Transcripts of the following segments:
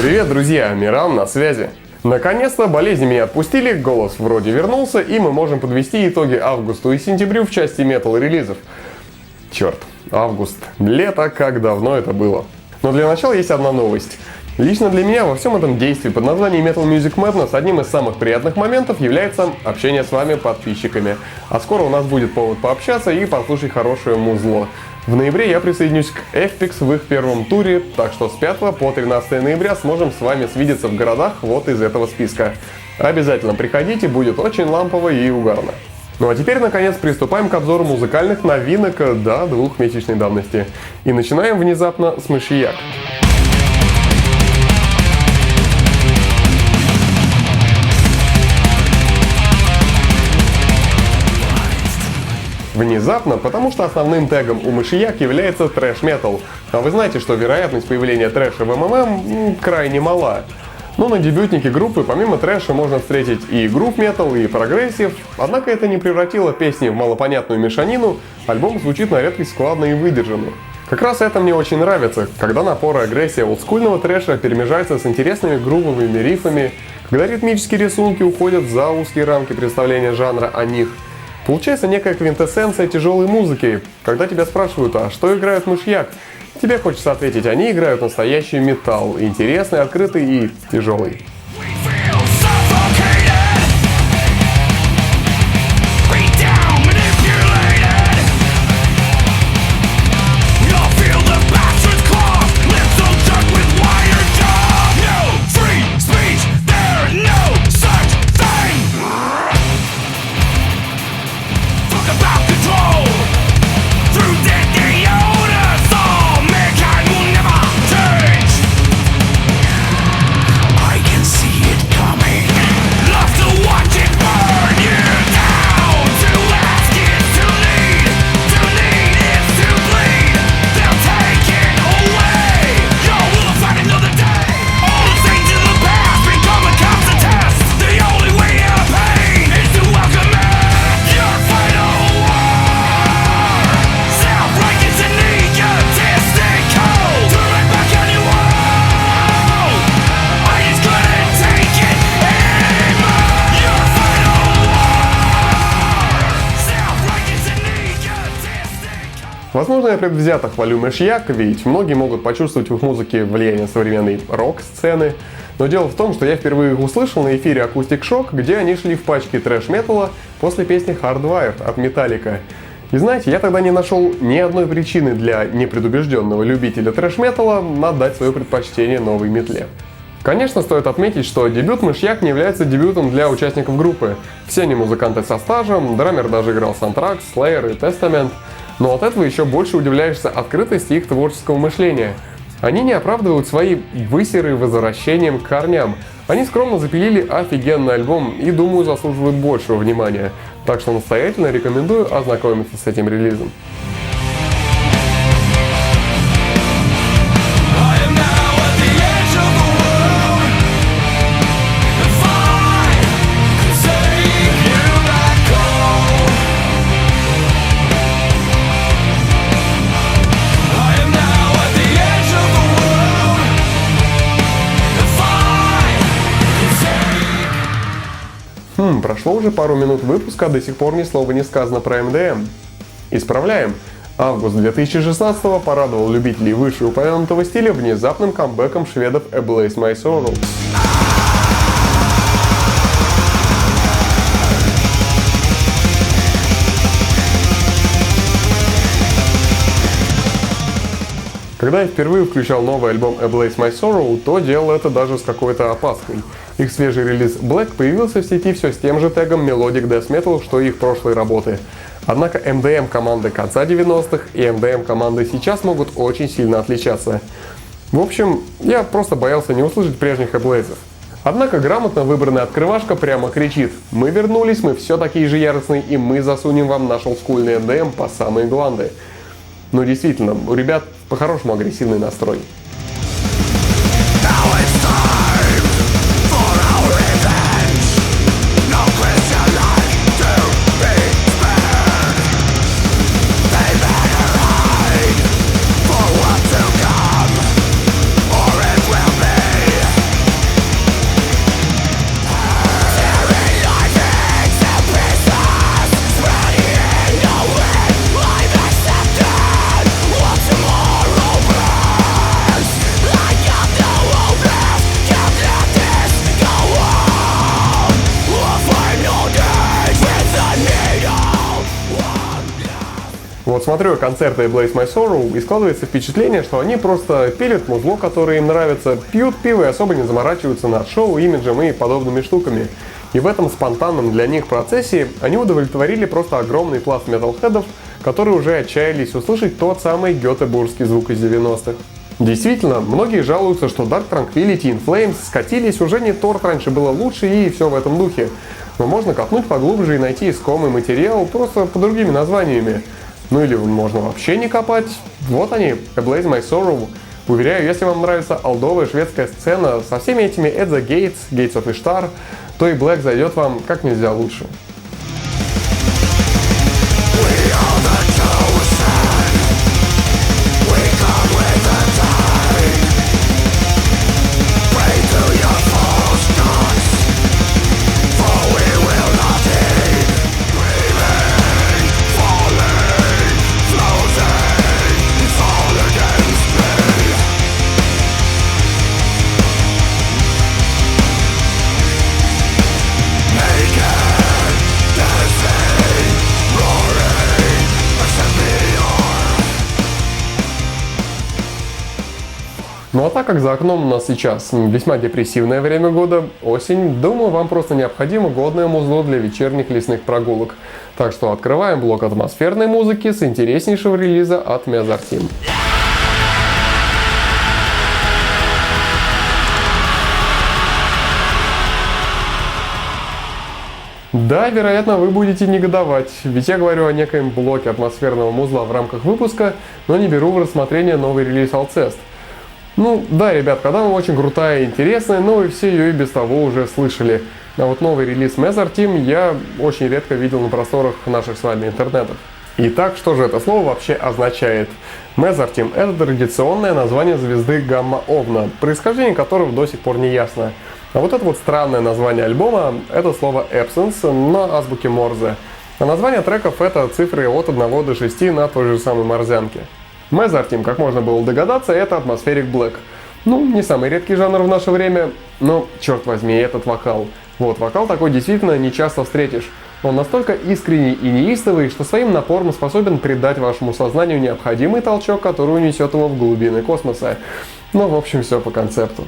Привет, друзья! Миран на связи. Наконец-то болезни меня отпустили, голос вроде вернулся, и мы можем подвести итоги августу и сентябрю в части метал-релизов. Черт, август, лето, как давно это было. Но для начала есть одна новость. Лично для меня во всем этом действии под названием Metal Music Madness одним из самых приятных моментов является общение с вами, подписчиками. А скоро у нас будет повод пообщаться и послушать хорошее музло. В ноябре я присоединюсь к FPX в их первом туре, так что с 5 по 13 ноября сможем с вами свидеться в городах вот из этого списка. Обязательно приходите, будет очень лампово и угарно. Ну а теперь, наконец, приступаем к обзору музыкальных новинок до двухмесячной давности. И начинаем внезапно с Мышьяк. Внезапно, потому что основным тегом у Мышьяк является трэш-метал. А вы знаете, что вероятность появления трэша в МММ крайне мала. Но на дебютнике группы помимо трэша можно встретить и грув-метал, и прогрессив. Однако это не превратило песни в малопонятную мешанину, альбом звучит на редкость складно и выдержанно. Как раз это мне очень нравится, когда напор и агрессия олдскульного трэша перемежаются с интересными грувовыми рифами, когда ритмические рисунки уходят за узкие рамки представления жанра о них. Получается некая квинтэссенция тяжелой музыки. Когда тебя спрашивают, а что играют Мышьяк? Тебе хочется ответить, они играют настоящий металл. Интересный, открытый и тяжелый. Возможно, я предвзято хвалю Мышьяк, ведь многие могут почувствовать в их музыке влияние современной рок-сцены. Но дело в том, что я впервые их услышал на эфире Acoustic Shock, где они шли в пачке трэш-металла после песни Hardwired от Metallica. И знаете, я тогда не нашел ни одной причины для непредубежденного любителя трэш-металла отдать свое предпочтение новой метле. Конечно, стоит отметить, что дебют Мышьяк не является дебютом для участников группы. Все они музыканты со стажем, драмер даже играл с Anthrax, Slayer и Testament. Но от этого еще больше удивляешься открытости их творческого мышления. Они не оправдывают свои высеры возвращением к корням. Они скромно запилили офигенный альбом и, думаю, заслуживают большего внимания. Так что настоятельно рекомендую ознакомиться с этим релизом. Прошло уже пару минут выпуска, до сих пор ни слова не сказано про MDM. Исправляем. Август 2016-го порадовал любителей вышеупомянутого стиля внезапным камбэком шведов Ablaze My Sorrow. Когда я впервые включал новый альбом Ablaze My Sorrow, то делал это даже с какой-то опаской. Их свежий релиз Black появился в сети все с тем же тегом Melodic Death Metal, что и их прошлые работы. Однако MDM команды конца 90-х и MDM команды сейчас могут очень сильно отличаться. В общем, я просто боялся не услышать прежних Ablaze'ов. Однако грамотно выбранная открывашка прямо кричит: мы вернулись, мы все такие же яростные, и мы засунем вам наш олдскульный MDM по самые гланды. Но действительно, у ребят по-хорошему агрессивный настрой. Вот смотрю концерты Blaze My Sorrow, и складывается впечатление, что они просто пилят музло, которое им нравится, пьют пиво и особо не заморачиваются над шоу, имиджем и подобными штуками. И в этом спонтанном для них процессе они удовлетворили просто огромный пласт металлхедов, которые уже отчаялись услышать тот самый гетеборгский звук из 90-х. Действительно, многие жалуются, что Dark Tranquillity, In Flames скатились, уже не торт раньше было лучше и все в этом духе. Но можно копнуть поглубже и найти искомый материал просто под другими названиями. Ну или можно вообще не копать. Вот они, A Blaze My Sorrow. Уверяю, если вам нравится олдовая шведская сцена со всеми этими At the Gates, Gates of Ishtar, то и Black зайдет вам как нельзя лучше. Ну а так как за окном у нас сейчас весьма депрессивное время года, осень, думаю, вам просто необходимо годное музло для вечерних лесных прогулок. Так что открываем блок атмосферной музыки с интереснейшего релиза от Mezarteam. Да, вероятно, вы будете негодовать, ведь я говорю о некоем блоке атмосферного музла в рамках выпуска, но не беру в рассмотрение новый релиз Alcest. Ну да, ребят, когда мы очень крутая и интересная, но вы все ее и без того уже слышали. А вот новый релиз Mezarteam я очень редко видел на просторах наших с вами интернетов. Итак, что же это слово вообще означает? Mezarteam — это традиционное название звезды Гамма-Овна, происхождение которого до сих пор не ясно. А вот это вот странное название альбома — это слово Absence на азбуке Морзе. А название треков — это цифры от 1 до 6 на той же самой морзянке. Mezarteam, как можно было догадаться, это Atmospheric Black. Ну, не самый редкий жанр в наше время, но, черт возьми, этот вокал. Вот, вокал такой действительно не часто встретишь. Он настолько искренний и неистовый, что своим напором способен придать вашему сознанию необходимый толчок, который унесет его в глубины космоса. Ну, в общем, все по концепту.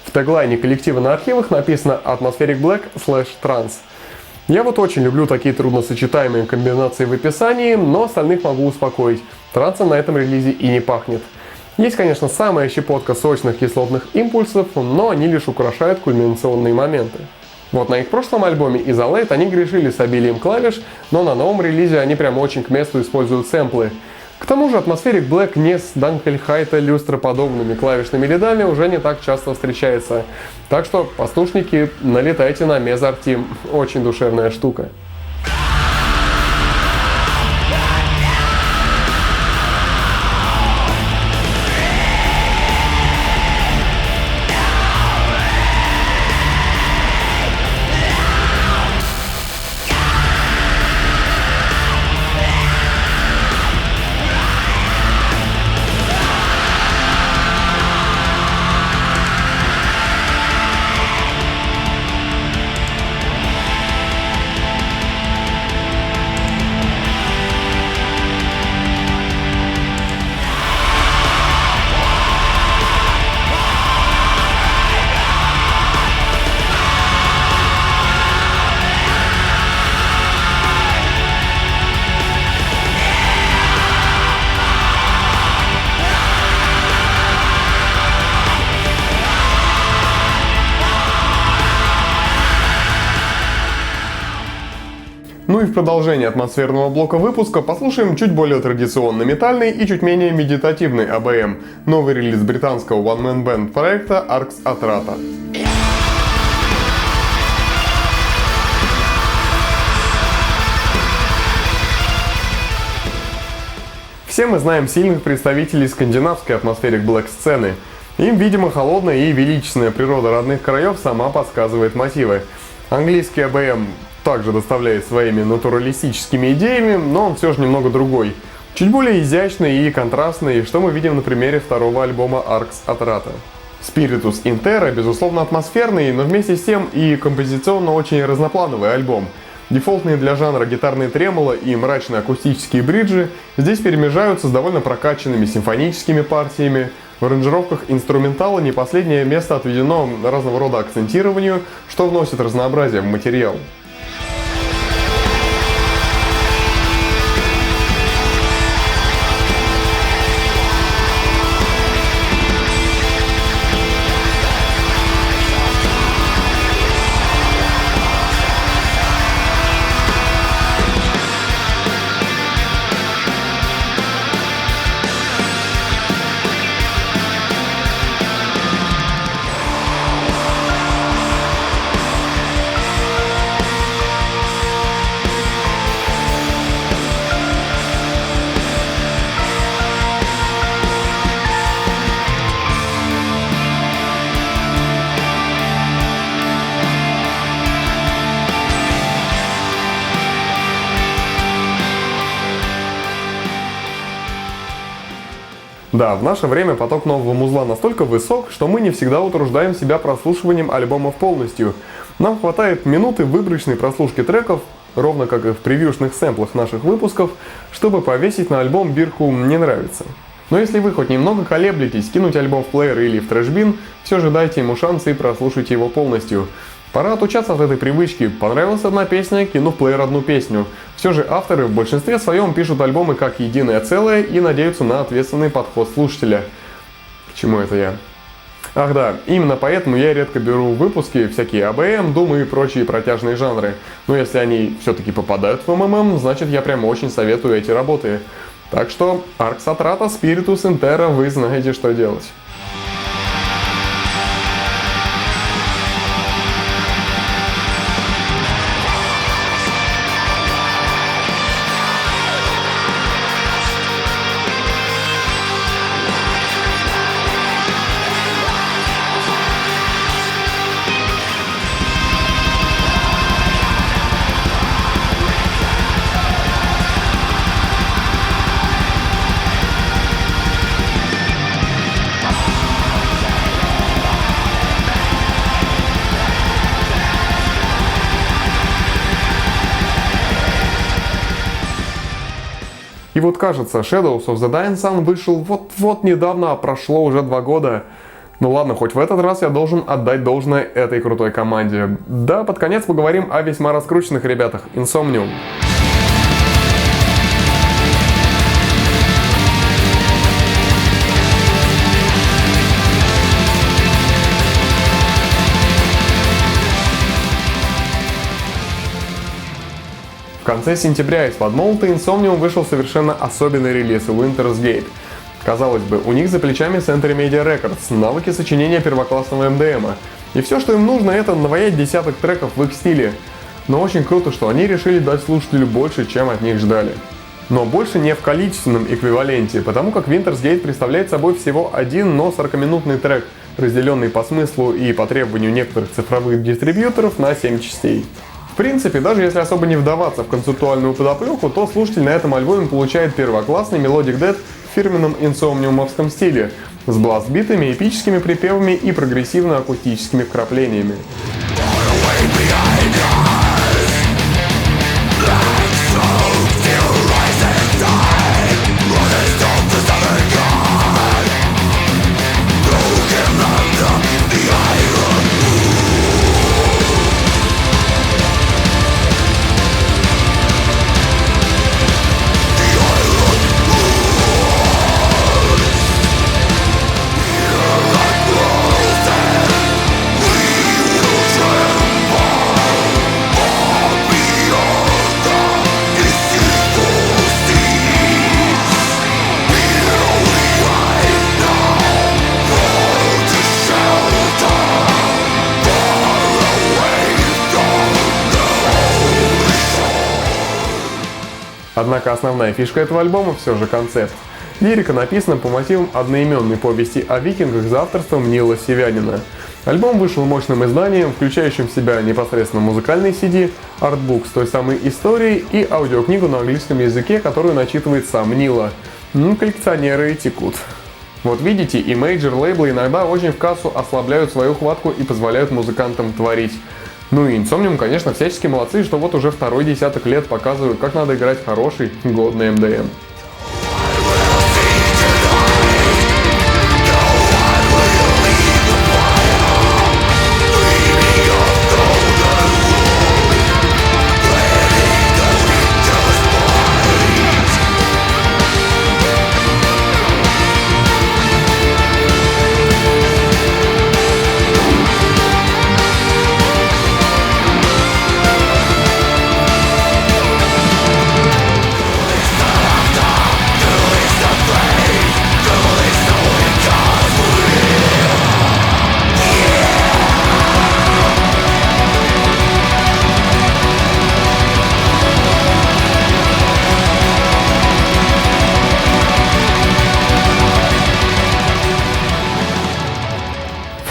В теглайне коллектива на архивах написано Atmospheric Black /Trance. Я вот очень люблю такие трудносочетаемые комбинации в описании, но остальных могу успокоить. Трансом на этом релизе и не пахнет. Есть, конечно, самая щепотка сочных кислотных импульсов, но они лишь украшают кульминационные моменты. Вот на их прошлом альбоме Isolate они грешили с обилием клавиш, но на новом релизе они прям очень к месту используют сэмплы. К тому же Atmospheric Black не с Данкельхайта люстроподобными клавишными рядами уже не так часто встречается. Так что, послушники, налетайте на Mezarteam. Очень душевная штука. Ну и в продолжение атмосферного блока выпуска послушаем чуть более традиционный метальный и чуть менее медитативный АБМ. Новый релиз британского one-man band проекта Arx Atrata. Все мы знаем сильных представителей скандинавской атмосферы блэк-сцены. Им, видимо, холодная и величественная природа родных краев сама подсказывает мотивы. Английский АБМ также доставляет своими натуралистическими идеями, но он все же немного другой. Чуть более изящный и контрастный, что мы видим на примере второго альбома Arx Atrata. Spiritus in Terra, безусловно, атмосферный, но вместе с тем и композиционно очень разноплановый альбом. Дефолтные для жанра гитарные тремоло и мрачные акустические бриджи здесь перемежаются с довольно прокачанными симфоническими партиями. В аранжировках инструментала не последнее место отведено разного рода акцентированию, что вносит разнообразие в материал. Да, в наше время поток нового музла настолько высок, что мы не всегда утруждаем себя прослушиванием альбомов полностью. Нам хватает минуты выборочной прослушки треков, ровно как и в превьюшных сэмплах наших выпусков, чтобы повесить на альбом бирку «Не нравится». Но если вы хоть немного колеблетесь, кинуть альбом в плеер или в трэшбин, все же дайте ему шанс и прослушайте его полностью. Пора отучаться от этой привычки. Понравилась одна песня, кину в плеер одну песню. Все же авторы в большинстве своем пишут альбомы как единое целое и надеются на ответственный подход слушателя. К чему это я? Ах да, именно поэтому я редко беру в выпуски всякие АБМ, думы и прочие протяжные жанры. Но если они все-таки попадают в МММ, значит я прямо очень советую эти работы. Так что Arx Atrata, Spiritus in Terra, вы знаете, что делать. И вот кажется, Shadows of the Dying Sun вышел вот-вот недавно, а прошло уже 2 года. Ну ладно, хоть в этот раз я должен отдать должное этой крутой команде. Да, под конец поговорим о весьма раскрученных ребятах Insomnium. В конце сентября из-под молота Insomnium вышел совершенно особенный релиз Winter's Gate. Казалось бы, у них за плечами Century Media Records, навыки сочинения первоклассного МДМа. И все, что им нужно, это наваять десяток треков в их стиле. Но очень круто, что они решили дать слушателю больше, чем от них ждали. Но больше не в количественном эквиваленте, потому как Winter's Gate представляет собой всего один, но 40-минутный трек, разделенный по смыслу и по требованию некоторых цифровых дистрибьюторов на 7 частей. В принципе, даже если особо не вдаваться в концептуальную подоплеку, то слушатель на этом альбоме получает первоклассный Melodic Death в фирменном инсомниумовском стиле, с бласт-битами, эпическими припевами и прогрессивно-акустическими вкраплениями. Try Однако основная фишка этого альбома все же концепт. Лирика написана по мотивам одноименной повести о викингах за авторством Нила Севянина. Альбом вышел мощным изданием, включающим в себя непосредственно музыкальный CD, артбук с той самой историей и аудиокнигу на английском языке, которую начитывает сам Нила. Коллекционеры и текут. Вот видите, и мейджор-лейблы иногда очень в кассу ослабляют свою хватку и позволяют музыкантам творить. Ну и Insomnium, конечно, всячески молодцы, что вот уже второй десяток лет показывают, как надо играть хороший, годный MDM.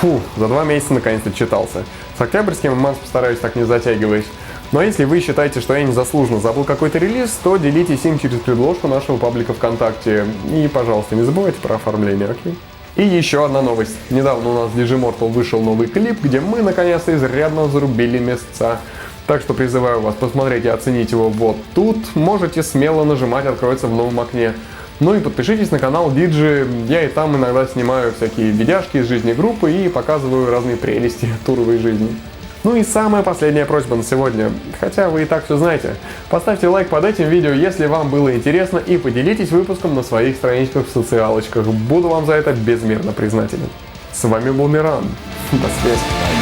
Фу, за 2 месяца наконец-то читался. С октябрьским Months постараюсь так не затягивать. Но если вы считаете, что я незаслуженно забыл какой-то релиз, то делитесь им через предложку нашего паблика ВКонтакте. И, пожалуйста, не забывайте про оформление, окей? И еще одна новость. Недавно у нас в Digimortal вышел новый клип, где мы наконец-то изрядно зарубили места. Так что призываю вас посмотреть и оценить его вот тут. Можете смело нажимать, откроется в новом окне. Ну и подпишитесь на канал Диджи, я и там иногда снимаю всякие видяшки из жизни группы и показываю разные прелести туровой жизни. Ну и самая последняя просьба на сегодня, хотя вы и так все знаете. Поставьте лайк под этим видео, если вам было интересно, и поделитесь выпуском на своих страничках в социалочках. Буду вам за это безмерно признателен. С вами был Миран. До связи.